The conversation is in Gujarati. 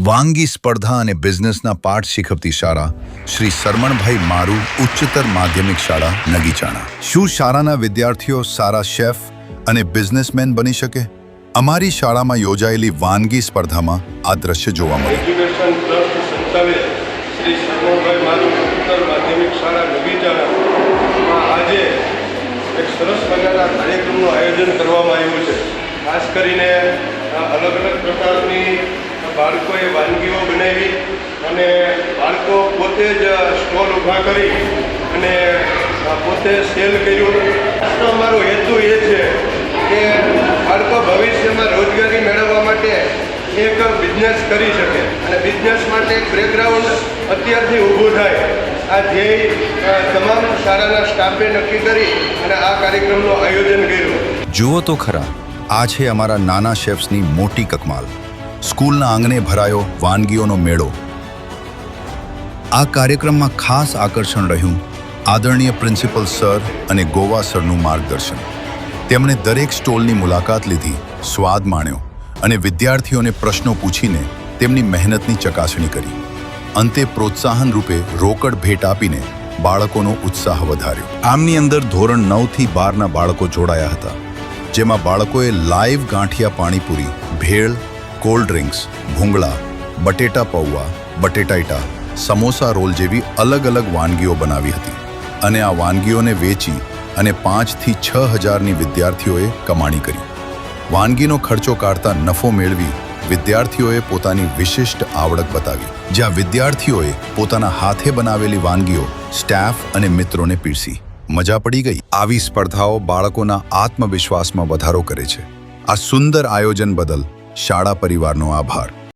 વાનગી સ્પર્ધા અને બિઝનેસના પાઠ શીખવતી શાળા શ્રી સરમણભાઈ મારુ ઉચ્ચતર માધ્યમિક શાળા નગીચાણા। શું શાળાના વિદ્યાર્થીઓ સારા શેફ અને બિઝનેસમેન બની શકે? અમારી શાળામાં યોજાયેલી વાનગી સ્પર્ધામાં આ દ્રશ્ય જોવા મળ્યું। એજ્યુકેશન ટ્રસ્ટ સંચાલિત શ્રી સરમણભાઈ મારુ ઉચ્ચતર માધ્યમિક શાળા નગીચાણામાં આજે એક સરસ મજાના કાર્યક્રમનું આયોજન કરવામાં આવ્યું છે। ખાસ કરીને અલગ અલગ પ્રકારની બાળકોએ વાનગીઓ બનાવી અને બાળકો પોતે જ સ્ટોલ ઊભા કરી અને પોતે સેલ કર્યું। અમારો હેતુ એ છે કે બાળકો ભવિષ્યમાં રોજગારી મેળવવા માટે એક બિઝનેસ કરી શકે અને બિઝનેસ માટે એક બેકગ્રાઉન્ડ અત્યારથી ઊભું થાય। આ ધ્યેય તમામ શાળાના સ્ટાફે નક્કી કરી અને આ કાર્યક્રમનું આયોજન કર્યું। જુઓ તો ખરા, આ છે અમારા નાના શેફ્સની મોટી કકમાલ। સ્કૂલના આંગણે ભરાયો વાનગીઓનો મેળો। આ કાર્યક્રમમાં ખાસ આકર્ષણ રહ્યું આદરણીય પ્રિન્સિપલ સર અને ગોવા સરનું માર્ગદર્શન। તેમણે દરેક સ્ટોલની મુલાકાત લીધી, સ્વાદ માણ્યો અને વિદ્યાર્થીઓને પ્રશ્નો પૂછીને તેમની મહેનતની ચકાસણી કરી। અંતે પ્રોત્સાહન રૂપે રોકડ ભેટ આપીને બાળકોનો ઉત્સાહ વધાર્યો। આમની અંદર ધોરણ 9 થી 12ના બાળકો જોડાયા હતા, જેમાં બાળકોએ લાઈવ ગાંઠિયા પાણીપુરી, ભેળ, કોલ્ડ ડ્રિંક્સ, ભૂંગળા, બટેટા પૌવા, બટેટાઈટા, સમોસા રોલ જેવી અલગ અલગ વાનગીઓ બનાવી હતી અને આ વાનગીઓને વેચી અને 5 થી 6 હજારની વિદ્યાર્થીઓએ કમાણી કરી। વાનગીનો ખર્ચો કાઢતા નફો મેળવી વિદ્યાર્થીઓએ પોતાની વિશિષ્ટ આવડત બતાવી, જ્યાં વિદ્યાર્થીઓએ પોતાના હાથે બનાવેલી વાનગીઓ સ્ટાફ અને મિત્રોને પીરસી। મજા પડી ગઈ। આવી સ્પર્ધાઓ બાળકોના આત્મવિશ્વાસમાં વધારો કરે છે। આ સુંદર આયોજન બદલ શાળા પરિવારનો આભાર।